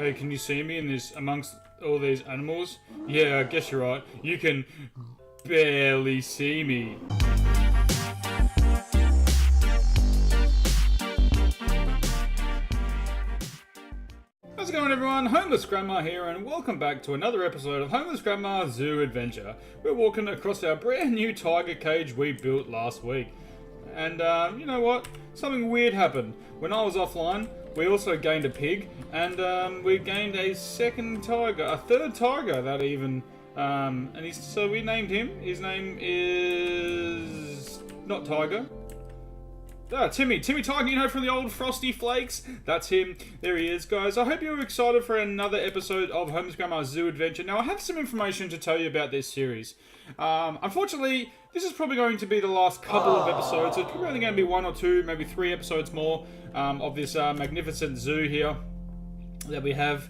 Hey, can you see me in this amongst all these animals? Yeah, I guess you're right. You can barely see me. How's it going, everyone? Homeless Grandma here, and welcome back to another episode of Homeless Grandma Zoo Adventure. We're walking across our brand new tiger cage we built last week. And you know what? Something weird happened. When I was offline, we also gained a pig, and we gained a second tiger, a third tiger that even, so we named him. His name is not Tiger. Timmy Tiger, you know, from the old Frosty Flakes. That's him. There he is, guys. I hope you're excited for another episode of Homeless Grandma Zoo Adventure. Now, I have some information to tell you about this series. Unfortunately, this is probably going to be the last couple of episodes. So it's probably only going to be 1 or 2, maybe 3 episodes more of this magnificent zoo here that we have.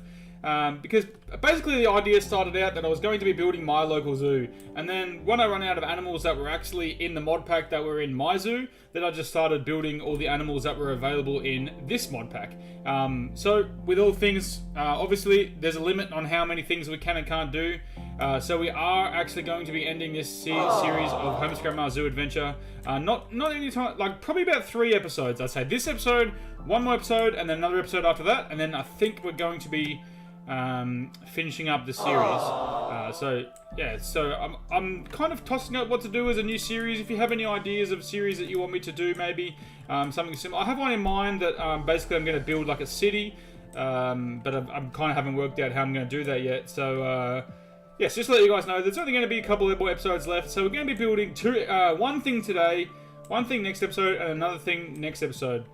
Because basically the idea started out that I was going to be building my local zoo, and then when I ran out of animals that were actually in the mod pack that were in my zoo, then I just started building all the animals that were available in this mod pack. So with all things, obviously there's a limit on how many things we can and can't do. So we are actually going to be ending this series of Homeless Grandma Zoo Adventure. Not any time, like probably about 3 episodes. I'd say this episode, 1 more episode, and then another episode after that, and then I think we're going to be finishing up the series. So I'm kind of tossing up what to do as a new series. If you have any ideas of series that you want me to do, maybe something similar. I have one in mind that basically I'm going to build like a city, but I'm kind of haven't worked out how I'm going to do that yet. So yes, just to let you guys know, there's only going to be a couple of more episodes left. So we're going to be building one thing today, one thing next episode, and another thing next episode.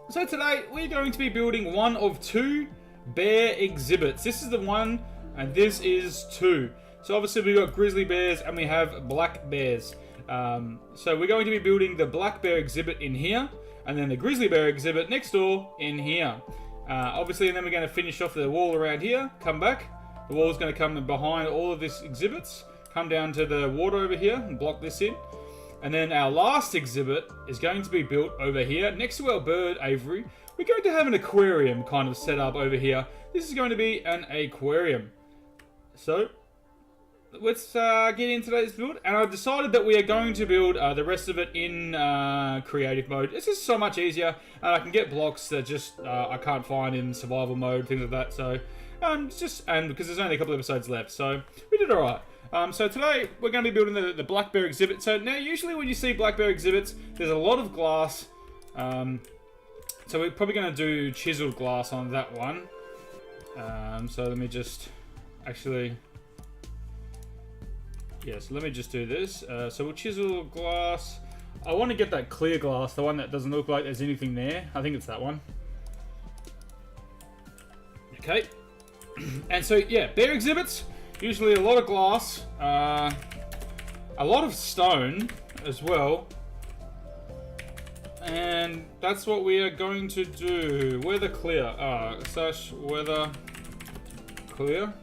So today we're going to be building one of 2 bear exhibits. This is the 1, and this is 2. So obviously we've got grizzly bears and we have black bears. So we're going to be building the black bear exhibit in here, and then the grizzly bear exhibit next door in here. Obviously, and then we're going to finish off the wall around here, come back. The wall's going to come behind all of these exhibits, come down to the water over here and block this in. And then our last exhibit is going to be built over here next to our bird aviary. We're going to have an aquarium kind of set up over here. This is going to be an aquarium. So let's get into today's build. And I've decided that we are going to build the rest of it in creative mode. It's just so much easier. And I can get blocks that just I can't find in survival mode, things like that. So and because there's only a couple of episodes left, so we did alright. So today we're going to be building the black bear exhibit. So now usually when you see black bear exhibits, there's a lot of glass. So we're probably going to do chiseled glass on that one. So let me just actually... Yes, let me just do this. So we'll chisel glass. I want to get that clear glass, the one that doesn't look like there's anything there. I think it's that one. Okay. And so, yeah, bear exhibits. Usually a lot of glass. A lot of stone as well. And that's what we are going to do. Weather clear. Weather clear.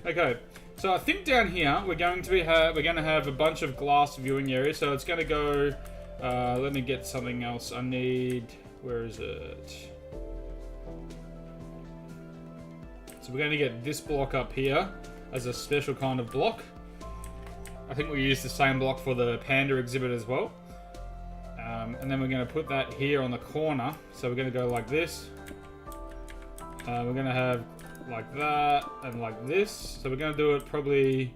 Okay. So I think down here we're going to have a bunch of glass viewing areas. So it's going to go. Let me get something else. I need. Where is it? So we're going to get this block up here as a special kind of block. I think we use the same block for the panda exhibit as well. And then we're going to put that here on the corner. So we're going to go like this. We're going to have like that and like this. So we're going to do it probably...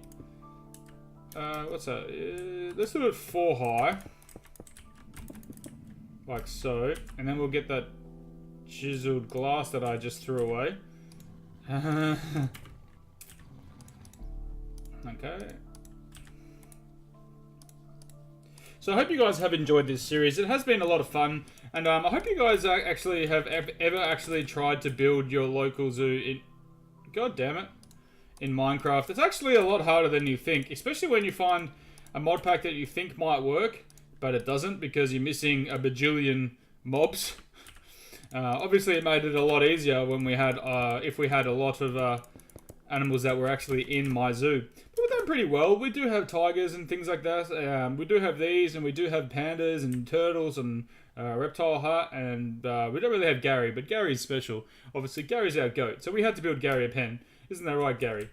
what's that? Let's do it 4 high. Like so. And then we'll get that chiseled glass that I just threw away. Okay. So I hope you guys have enjoyed this series. It has been a lot of fun, and I hope you guys actually have ever actually tried to build your local zoo in... God damn it. In Minecraft. It's actually a lot harder than you think, especially when you find a mod pack that you think might work, but it doesn't because you're missing a bajillion mobs. Obviously, it made it a lot easier when we had, if we had a lot of animals that were actually in my zoo. But with that going pretty well. We do have tigers and things like that. We do have these, and we do have pandas and turtles and reptile hut, and we don't really have Gary, but Gary's special. Obviously, Gary's our goat, so we had to build Gary a pen. Isn't that right, Gary?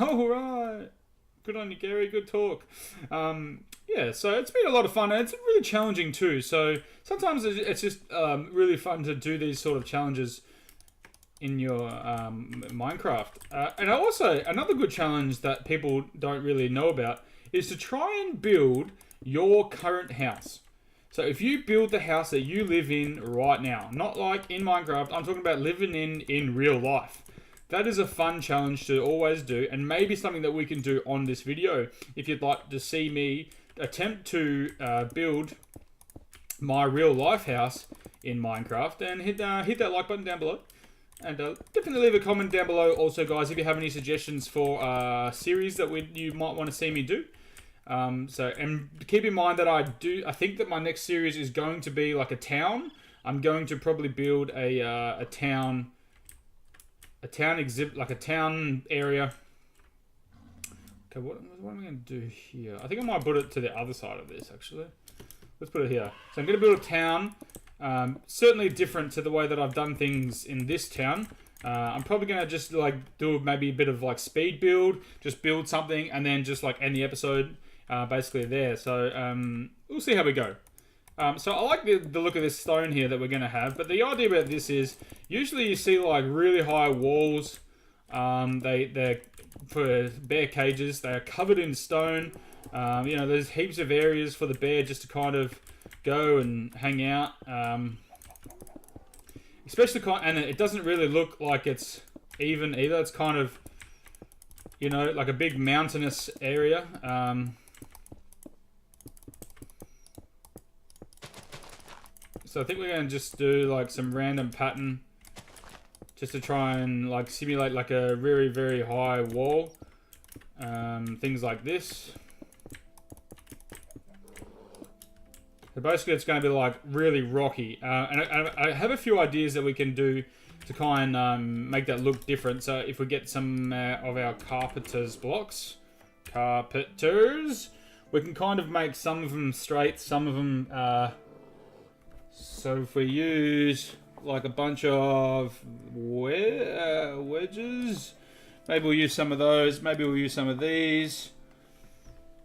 All right. Good on you, Gary. Good talk. Yeah, so it's been a lot of fun, and it's really challenging too. So sometimes it's just really fun to do these sort of challenges in your Minecraft. And also, another good challenge that people don't really know about is to try and build your current house. So if you build the house that you live in right now, not like in Minecraft, I'm talking about living in real life. That is a fun challenge to always do, and maybe something that we can do on this video. If you'd like to see me attempt to build my real life house in Minecraft, then hit that like button down below. And definitely leave a comment down below also, guys, if you have any suggestions for series that you might want to see me do. And keep in mind that I think that my next series is going to be like a town. I'm going to probably build a town exhibit, like a town area. Okay, what am I going to do here? I think I might put it to the other side of this, actually. Let's put it here. So I'm going to build a town. Certainly different to the way that I've done things in this town. I'm probably going to just like do maybe a bit of like speed build, just build something and then just like end the episode basically there. So we'll see how we go. So I like the look of this stone here that we're going to have, but the idea about this is usually you see like really high walls. They're for bear cages. They are covered in stone. You know, there's heaps of areas for the bear just to kind of go and hang out. Especially, and it doesn't really look like it's even either. It's kind of, you know, like a big mountainous area. So I think we're going to just do like some random pattern just to try and like simulate like a very, very high wall. Things like this. So basically it's going to be like really rocky. And I have a few ideas that we can do to kind of make that look different. So if we get some of our carpenters blocks, we can kind of make some of them straight, some of them... So if we use like a bunch of wedges, maybe we'll use some of those, maybe we'll use some of these.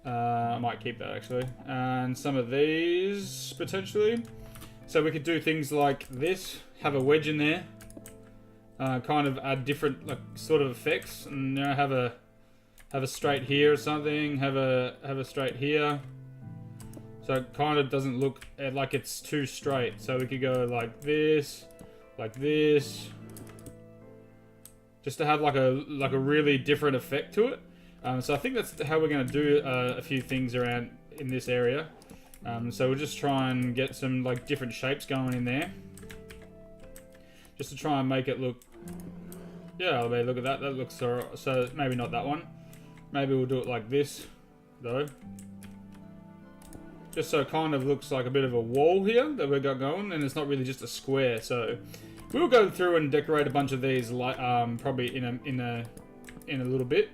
I might keep that actually. And some of these potentially. So we could do things like this, have a wedge in there, kind of add different like sort of effects, and you know, have a straight here or something, have a straight here. So it kind of doesn't look like it's too straight. So we could go like this, just to have like a really different effect to it. So I think that's how we're going to do a few things around in this area. So we'll just try and get some like different shapes going in there, just to try and make it look. Yeah, I mean, look at that. That looks so. Maybe not that one. Maybe we'll do it like this, though. Just so it kind of looks like a bit of a wall here that we've got going, and it's not really just a square. So we'll go through and decorate a bunch of these, like probably in a little bit.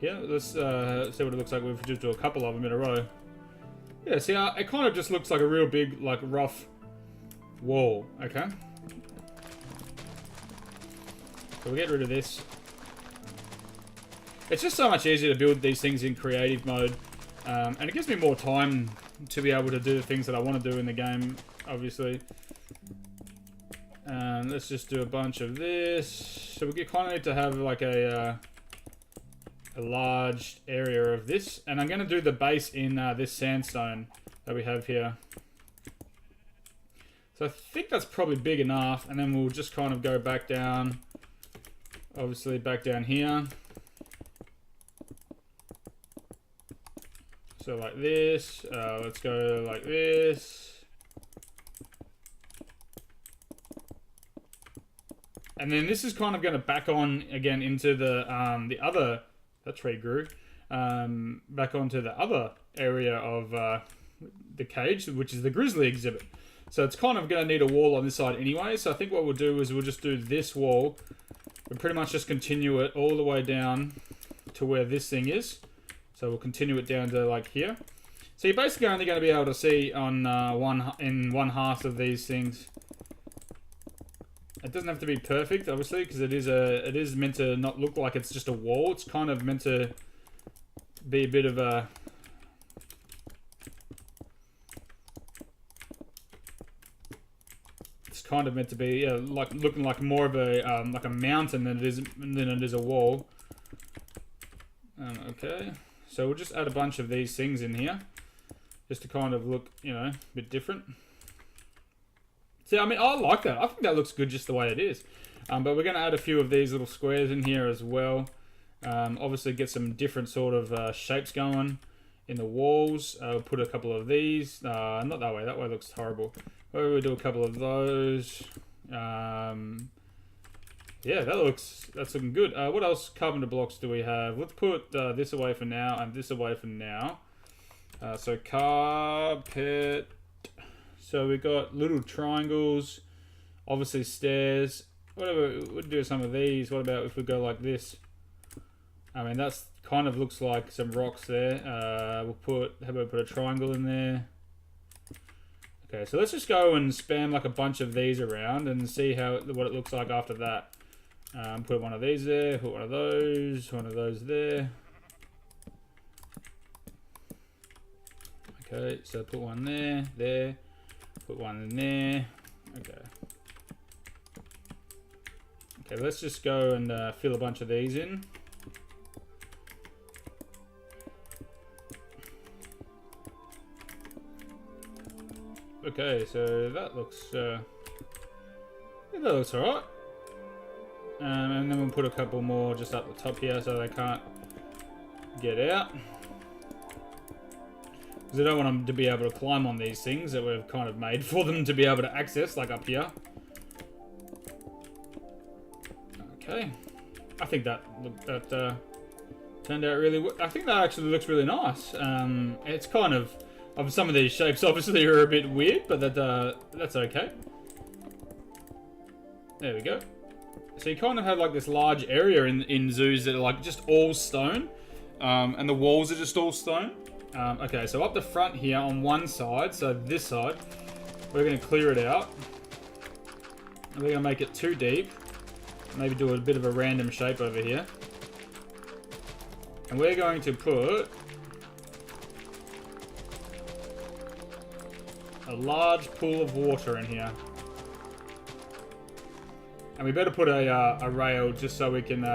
Here, let's see what it looks like. We've just do a couple of them in a row. Yeah, see, it kind of just looks like a real big, like rough wall. Okay. So we'll get rid of this. It's just so much easier to build these things in creative mode, and it gives me more time to be able to do the things that I want to do in the game, obviously. Let's just do a bunch of this. So we kind of need to have like a large area of this, and I'm going to do the base in this sandstone that we have here. So I think that's probably big enough, and then we'll just kind of go back down, obviously back down here. So like this, let's go like this. And then this is kind of going to back on again into the other, that tree grew, back onto the other area of the cage, which is the grizzly exhibit. So it's kind of going to need a wall on this side anyway. So I think what we'll do is we'll just do this wall and pretty much just continue it all the way down to where this thing is. So we'll continue it down to like here. So you're basically only going to be able to see on one half of these things. It doesn't have to be perfect, obviously, because it is meant to not look like it's just a wall. It's kind of meant to be a bit of a... It's kind of meant to be like looking like more of a like a mountain than it is a wall. Okay, so we'll just add a bunch of these things in here, just to kind of look, you know, a bit different. See, I mean, I like that. I think that looks good just the way it is. But we're going to add a few of these little squares in here as well. Obviously get some different sort of shapes going in the walls. We'll put a couple of these. Not that way. That way looks horrible. We'll do a couple of those. Yeah, that's looking good. What else carpenter blocks do we have? Let's put this away for now and this away for now. So carpet. So we got little triangles, obviously stairs. Whatever, we'll do some of these. What about if we go like this? I mean, that's kind of looks like some rocks there. How about we put a triangle in there? Okay, so let's just go and spam like a bunch of these around and see what it looks like after that. Put one of these there, put one of those there. Okay, so put one there, put one in there. Okay. Okay, let's just go and fill a bunch of these in. Okay, so that looks alright. And then we'll put a couple more just up the top here so they can't get out. Because I don't want them to be able to climb on these things that we've kind of made for them to be able to access, like up here. Okay, I think that turned out really. I think that actually looks really nice. It's kind of some of these shapes obviously are a bit weird, but that's okay. There we go. So you kind of have like this large area in zoos that are like just all stone, and the walls are just all stone. Okay, so up the front here on one side, so this side, we're going to clear it out. We're going to make it too deep. Maybe do a bit of a random shape over here. And we're going to put a large pool of water in here. And we better put a rail just so we can...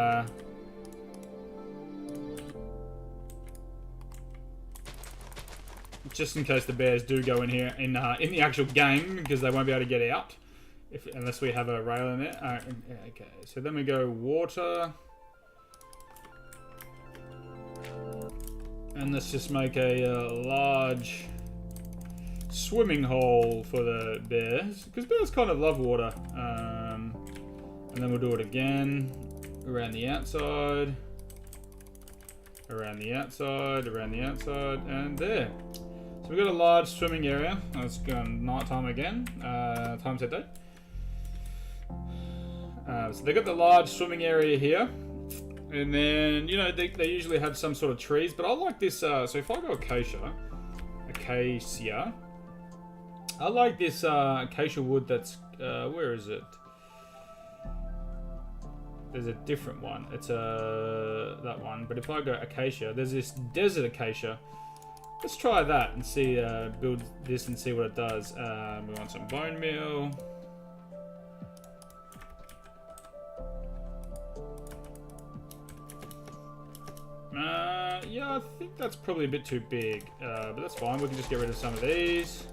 just in case the bears do go in here in the actual game, because they won't be able to get out unless we have a rail in there. Okay, so then we go water. And let's just make a large swimming hole for the bears, because bears kind of love water. And then we'll do it again around the outside, around the outside, around the outside, and there. So we've got a large swimming area. Let's go on night time again. Time set day. So they've got the large swimming area here. And then, you know, they usually have some sort of trees, but I like this. So if I go acacia, I like this acacia wood that's, where is it? There's a different one. It's that one. But if I go acacia, there's this desert acacia. Let's try that and see, build this and see what it does. We want some bone meal. Yeah, I think that's probably a bit too big, but that's fine. We can just get rid of some of these.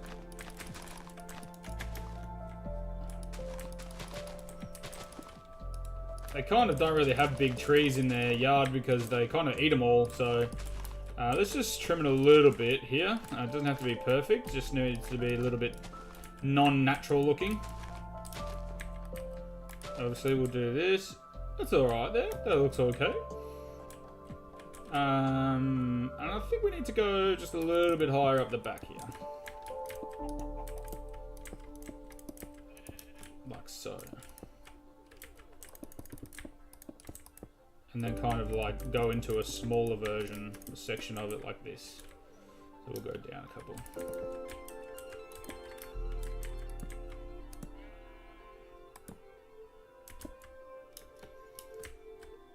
They kind of don't really have big trees in their yard because they kind of eat them all, so let's just trim it a little bit here. It doesn't have to be perfect, just needs to be a little bit non-natural looking. Obviously we'll do this. That's alright there, that looks okay. And I think we need to go just a little bit higher up the back here. Like so. and then kind of like go into a smaller version, a section of it like this. So we'll go down a couple.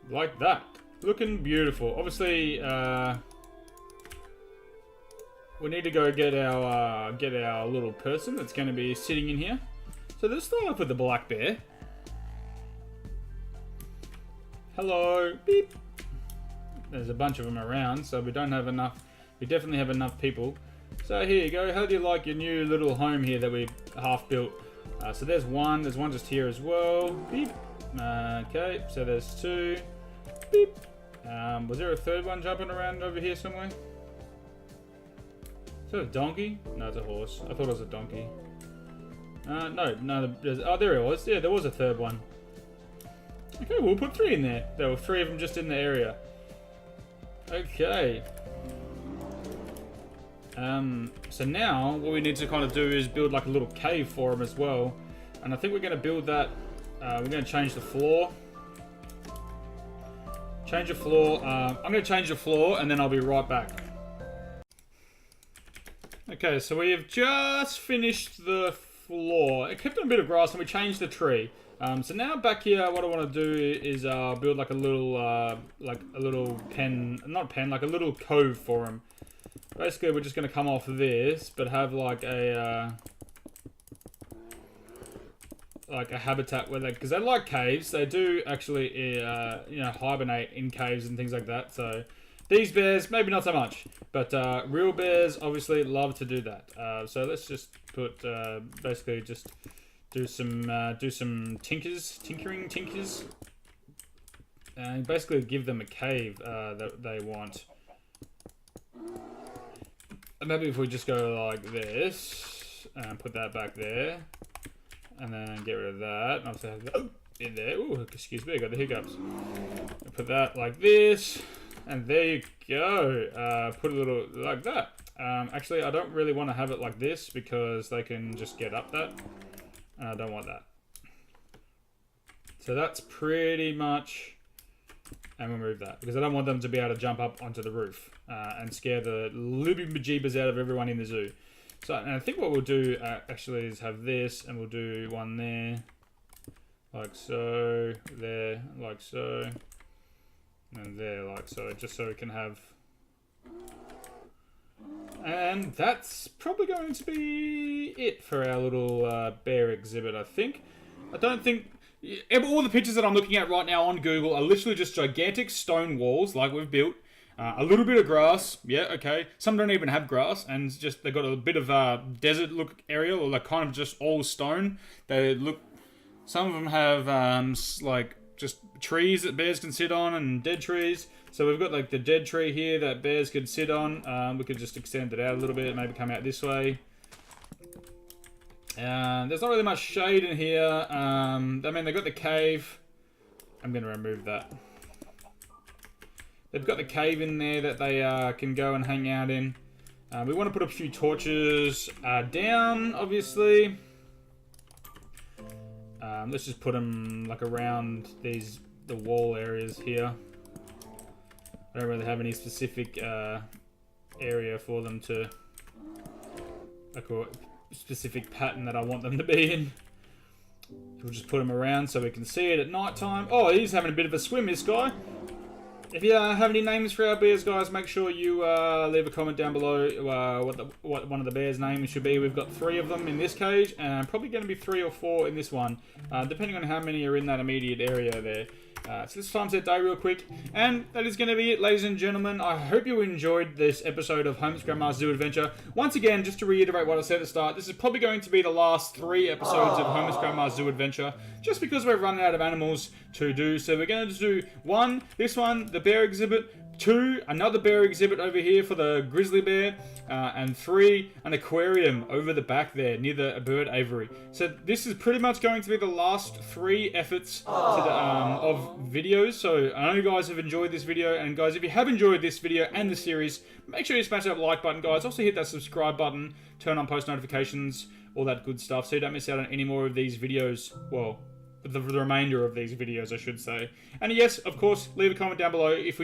Like that. Looking beautiful. Obviously, we need to go get our little person that's going to be sitting in here. So let's start off with the black bear. Hello. Beep. There's a bunch of them around, so we don't have enough. We definitely have enough people. So here you go. How do you like your new little home here that we half built? So there's one. There's one just here as well. Beep. Okay. So there's two. Beep. Was there a third one jumping around over here somewhere? Is that a donkey? No, it's a horse. I thought it was a donkey. No. Oh, there it was. Yeah, there was a third one. Okay, we'll put 3 in there. There were 3 of them just in the area. Okay. So now what we need to kind of do is build like a little cave for them as well. And I think we're going to build that. We're going to change the floor. Change the floor. I'm going to change the floor and then I'll be right back. Okay, so we have just finished the floor. It kept on a bit of grass and we changed the tree. So now back here, what I want to do is build like a little pen, not pen, like a little cove for them. Basically, we're just going to come off this, but have like a habitat where they, because they like caves, they do actually, hibernate in caves and things like that. So these bears, maybe not so much, but real bears obviously love to do that. So let's just put basically just do some tinkering, and basically give them a cave that they want. And maybe if we just go like this and put that back there, and then get rid of that, and obviously have that in there. Ooh, excuse me, I got the hiccups. Put that like this, and there you go. Put a little like that. Actually, I don't really want to have it like this because they can just get up that. And I don't want that. So that's pretty much, and we'll move that because I don't want them to be able to jump up onto the roof and scare the living bejeebers out of everyone in the zoo. So, and I think what we'll do actually is have this, and we'll do one there, like so, there, like so, and there, like so, just so we can have. And that's probably going to be it for our little bear exhibit, I think. I don't think... all the pictures that I'm looking at right now on Google are literally just gigantic stone walls like we've built. A little bit of grass. Yeah, okay. Some don't even have grass, and just they've got a bit of a desert look area, or like kind of just all stone. They look... Some of them have like just trees that bears can sit on, and dead trees. So we've got like the dead tree here that bears could sit on. We could just extend it out a little bit, maybe come out this way. There's not really much shade in here. I mean, they've got the cave. I'm going to remove that. They've got the cave in there that they can go and hang out in. We want to put a few torches down, obviously. Let's just put them like around the wall areas here. I don't really have any specific area for them to, like a specific pattern that I want them to be in. We'll just put them around so we can see it at night time. Oh, he's having a bit of a swim, this guy. If you have any names for our bears, guys, make sure you leave a comment down below what one of the bears' names should be. We've got 3 of them in this cage, and probably going to be 3 or 4 in this one, depending on how many are in that immediate area there. So this time's that day real quick, and that is going to be it, ladies and gentlemen. I hope you enjoyed this episode of Homeless Grandma's Zoo Adventure. Once again, just to reiterate what I said at the start, this is probably going to be the last 3 episodes of Homeless Grandma's Zoo Adventure, just because we're running out of animals to do. So we're going to do 1, this one, the bear exhibit, 2, another bear exhibit over here for the grizzly bear, and 3, an aquarium over the back there near the bird aviary. So this is pretty much going to be the last 3 efforts of videos. So I know you guys have enjoyed this video, and guys, if you have enjoyed this video and the series, make sure you smash that like button, guys. Also hit that subscribe button, turn on post notifications, all that good stuff, so you don't miss out on any more of these videos. Well, the remainder of these videos, I should say. And yes, of course, leave a comment down below if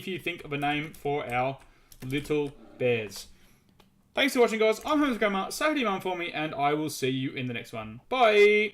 you think of a name for our little bears. Thanks for watching, guys. I'm homelessgrandma. Say hi to your mum for me, and I will see you in the next one. Bye!